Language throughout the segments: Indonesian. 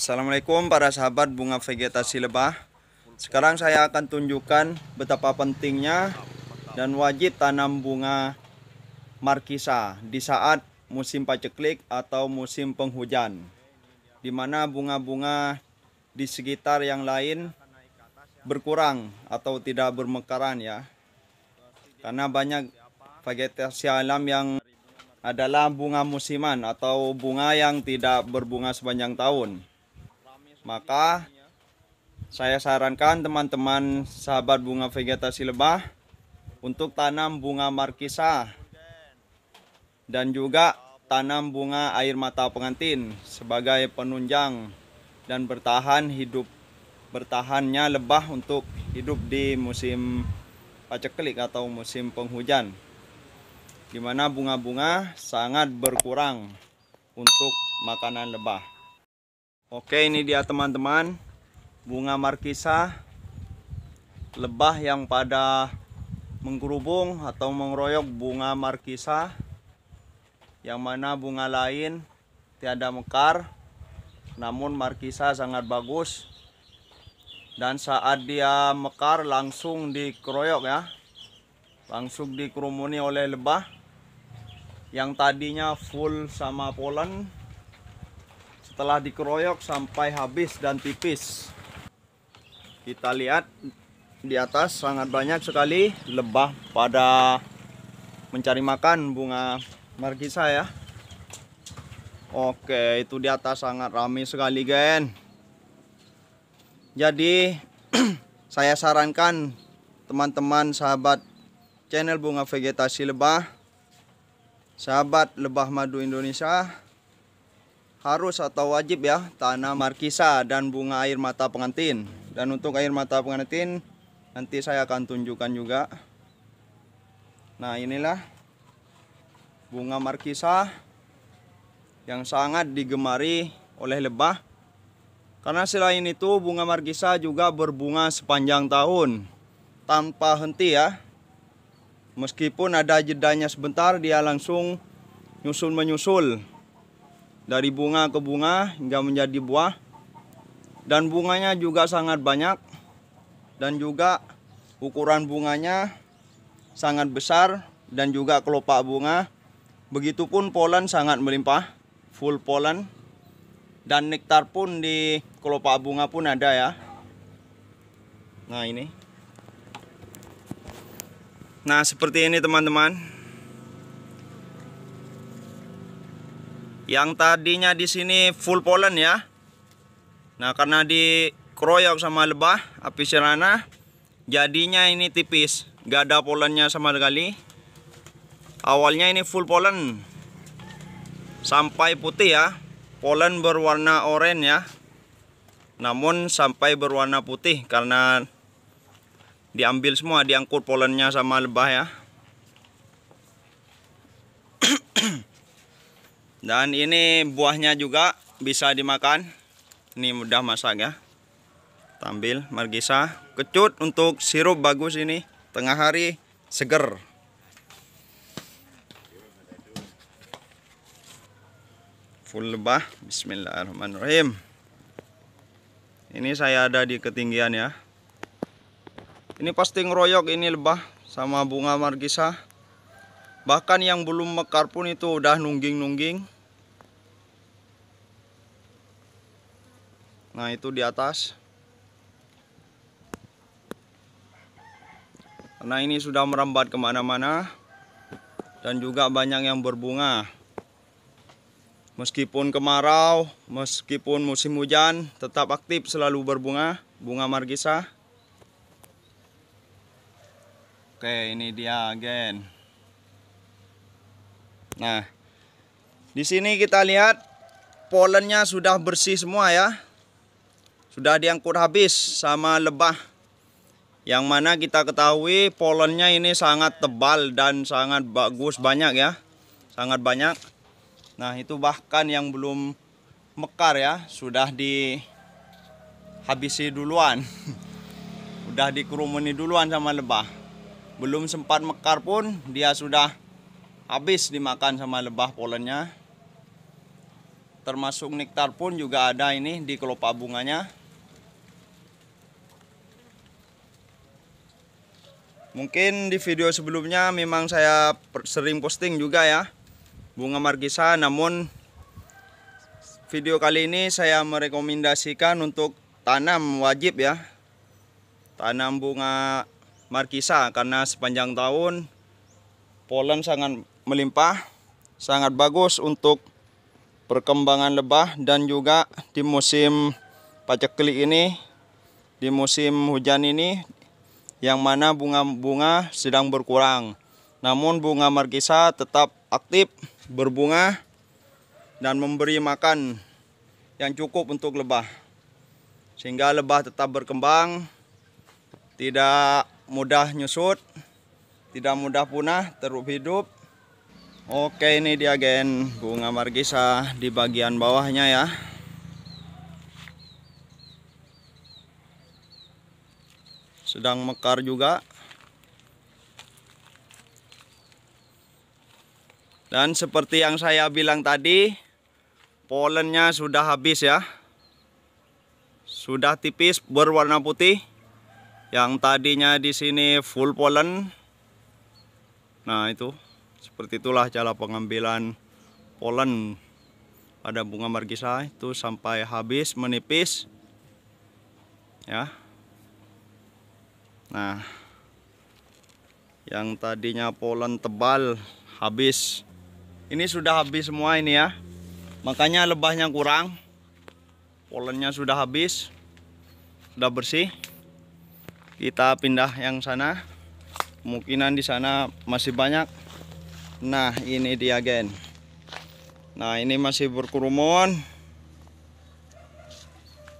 Assalamualaikum para sahabat bunga vegetasi lebah. Sekarang saya akan tunjukkan betapa pentingnya dan wajib tanam bunga markisa di saat musim paceklik atau musim penghujan, di mana bunga-bunga di sekitar yang lain berkurang atau tidak bermekaran ya. Karena banyak vegetasi alam yang adalah bunga musiman atau bunga yang tidak berbunga sepanjang tahun. Maka saya sarankan teman-teman sahabat bunga vegetasi lebah untuk tanam bunga markisa dan juga tanam bunga air mata pengantin sebagai penunjang dan bertahannya lebah untuk hidup di musim paceklik atau musim penghujan, di mana bunga-bunga sangat berkurang untuk makanan lebah. Oke, ini dia teman-teman, bunga markisa lebah yang pada menggerubung atau mengeroyok bunga markisa, yang mana bunga lain tiada mekar, namun markisa sangat bagus. Dan saat dia mekar langsung dikeroyok ya, langsung dikerumuni oleh lebah yang tadinya full sama polen. Setelah dikeroyok sampai habis dan tipis, kita lihat di atas sangat banyak sekali lebah pada mencari makan bunga markisa ya. Oke, itu di atas sangat ramai sekali gen. Jadi saya sarankan teman-teman sahabat channel bunga vegetasi lebah, sahabat lebah madu Indonesia, harus atau wajib ya tanam markisa dan bunga air mata pengantin. Dan untuk air mata pengantin nanti saya akan tunjukkan juga. Nah, inilah bunga markisa yang sangat digemari oleh lebah. Karena selain itu bunga markisa juga berbunga sepanjang tahun tanpa henti ya. Meskipun ada jedanya sebentar, dia langsung nyusul-menyusul dari bunga ke bunga hingga menjadi buah. Dan bunganya juga sangat banyak, dan juga ukuran bunganya sangat besar, dan juga kelopak bunga. Begitupun polen sangat melimpah, full polen. Dan nektar pun di kelopak bunga pun ada ya. Nah, ini. Nah, seperti ini teman-teman. Yang tadinya di sini full polen ya. Nah, karena dikeroyok sama lebah apis cerana, jadinya ini tipis, gak ada polennya sama sekali. Awalnya ini full polen sampai putih ya. Polen berwarna oranye ya, namun sampai berwarna putih karena diambil semua, diangkut polennya sama lebah ya. Dan ini buahnya juga bisa dimakan. Ini mudah masak ya. Ambil markisa, kecut untuk sirup bagus ini, tengah hari seger. Full lebah, bismillahirrahmanirrahim. Ini saya ada di ketinggian ya. Ini pasti ngeroyok ini lebah sama bunga markisa. Bahkan yang belum mekar pun itu udah nungging-nungging. Nah, itu di atas. Karena ini sudah merambat kemana-mana dan juga banyak yang berbunga. Meskipun kemarau, meskipun musim hujan, tetap aktif selalu berbunga bunga markisa. Oke, ini dia gen. Nah, di sini kita lihat polennya sudah bersih semua ya. Sudah diangkut habis sama lebah. Yang mana kita ketahui polennya ini sangat tebal dan sangat bagus, banyak ya. Sangat banyak. Nah, itu bahkan yang belum mekar ya, sudah dihabisi duluan. Udah dikerumuni duluan sama lebah. Belum sempat mekar pun dia sudah habis dimakan sama lebah polennya. termasuk nektar pun juga ada ini di kelopak bunganya. Mungkin di video sebelumnya memang saya sering posting juga ya bunga markisa, namun video kali ini saya merekomendasikan untuk tanam wajib ya, tanam bunga markisa, karena sepanjang tahun polen sangat melimpah, sangat bagus untuk perkembangan lebah, dan juga di musim paceklik ini, di musim hujan ini, yang mana bunga-bunga sedang berkurang, namun bunga markisa tetap aktif berbunga dan memberi makan yang cukup untuk lebah, sehingga lebah tetap berkembang, tidak mudah nyusut, tidak mudah punah, terus hidup. Oke, ini dia gen bunga markisa di bagian bawahnya ya. Sedang mekar juga. Dan seperti yang saya bilang tadi, polennya sudah habis ya. Sudah tipis berwarna putih. Yang tadinya di sini full polen. Nah, itu seperti itulah cara pengambilan polen pada bunga markisa, itu sampai habis menipis ya. Nah, yang tadinya polen tebal habis. Ini sudah habis semua ini ya. Makanya lebahnya kurang. Polennya sudah habis. Sudah bersih. Kita pindah yang sana. Kemungkinan di sana masih banyak. Nah, ini dia gen. Nah, ini masih berkerumun.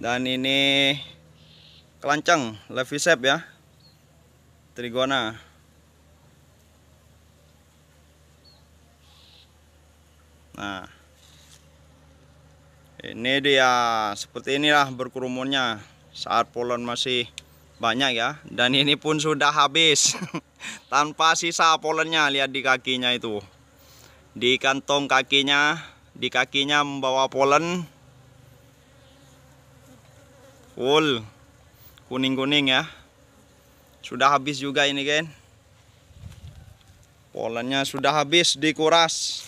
Dan ini kelanceng, levisep ya. Trigona. Nah, ini dia, seperti inilah berkerumunnya saat polen masih banyak ya. Dan ini pun sudah habis tanpa sisa polennya. Lihat di kakinya itu, di kantong kakinya, di kakinya membawa polen full kuning-kuning ya. Sudah habis juga ini kan, polennya sudah habis dikuras.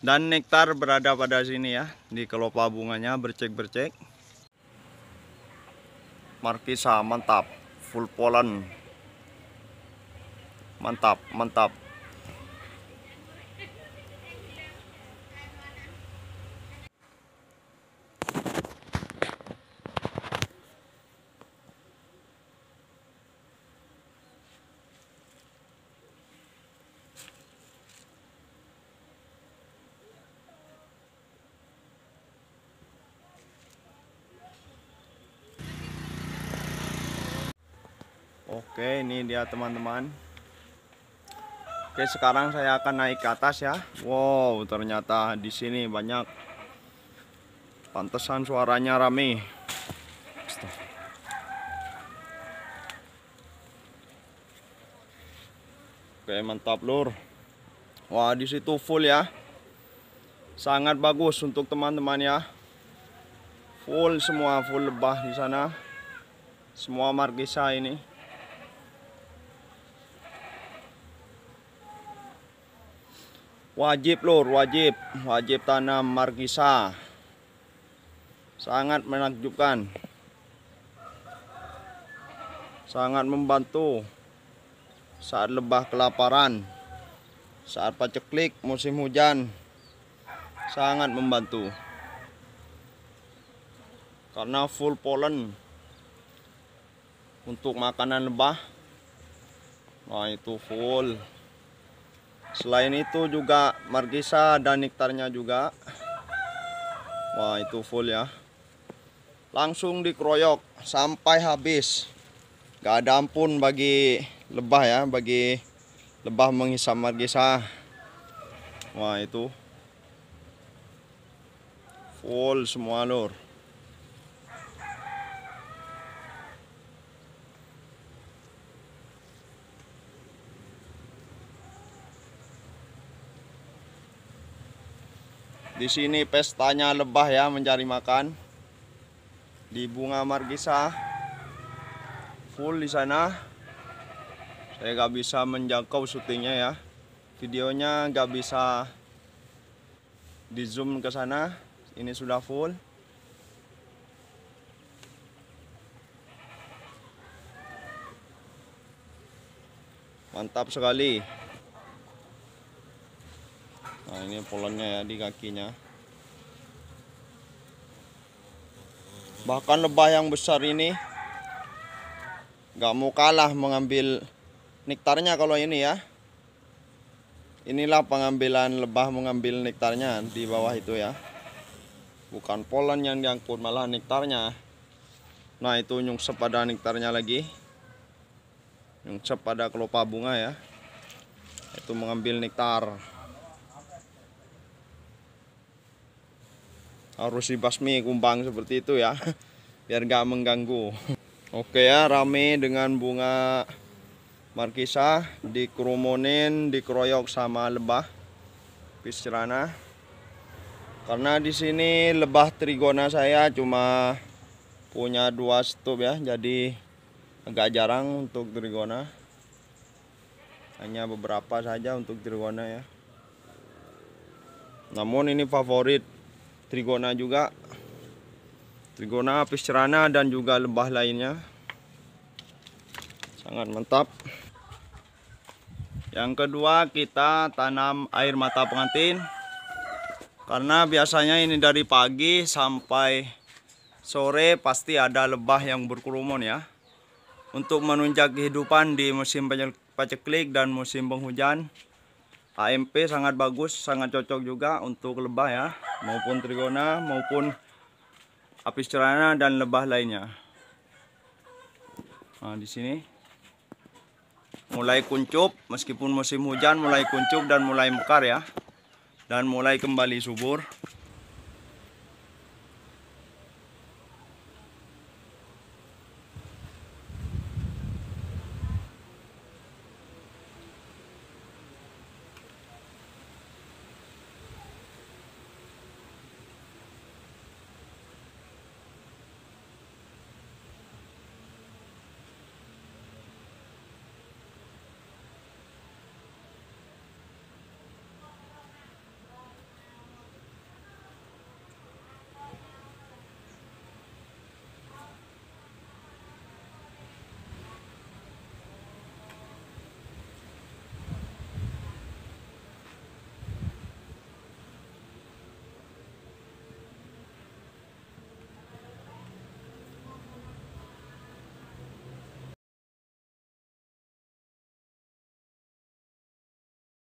Dan nektar berada pada sini ya, di kelopak bunganya bercek-bercek. Markisa mantap, full polen. Mantap, mantap. Oke, ini dia teman-teman. Oke, sekarang saya akan naik ke atas ya. Wow, ternyata di sini banyak. Pantesan suaranya rame. Oke, mantap lur. Wah, di situ full ya. Sangat bagus untuk teman-teman ya. Full semua, full lebah di sana. Semua markisa ini. Wajib lur, wajib tanam markisa. Sangat menakjubkan. Sangat membantu saat lebah kelaparan, saat paceklik musim hujan. Sangat membantu. Karena full polen untuk makanan lebah. Nah, itu full. Selain itu juga markisa dan nektarnya juga. Wah, itu full ya. Langsung dikeroyok sampai habis. Gak ada ampun bagi lebah ya, bagi lebah menghisap markisa. Wah, itu full semua lur. Di sini pestanya lebah ya, mencari makan di bunga margisa. Full di sana. Saya gak bisa menjangkau syutingnya ya. Videonya gak bisa di zoom ke sana. Ini sudah full. Mantap sekali. Nah, ini polonnya ya di kakinya. Bahkan lebah yang besar ini gak mau kalah mengambil nektarnya kalau ini ya. Inilah pengambilan lebah mengambil nektarnya di bawah itu ya. Bukan polon yang diangkut, malah nektarnya. Nah, itu nyungsep pada nektarnya lagi. Nyungsep pada kelopak bunga ya. Itu mengambil nektar. Harus dibasmi kumbang seperti itu ya. Biar gak mengganggu. Oke ya, rame dengan bunga margisa, dikerumunin, dikeroyok sama lebah piscerana. Karena di sini lebah trigona saya cuma punya 2 stop ya, jadi agak jarang untuk trigona. Hanya beberapa saja untuk trigona ya. Namun ini favorit trigona juga. Trigona, piscerana dan juga lebah lainnya. Sangat mantap. Yang kedua, kita tanam air mata pengantin. Karena biasanya ini dari pagi sampai sore pasti ada lebah yang berkerumun ya. Untuk menunjang kehidupan di musim paceklik dan musim penghujan, AMP sangat bagus, sangat cocok juga untuk lebah ya, maupun trigona maupun piscerana dan lebah lainnya. Nah, di sini mulai kuncup, meskipun musim hujan mulai kuncup dan mulai mekar ya, dan mulai kembali subur.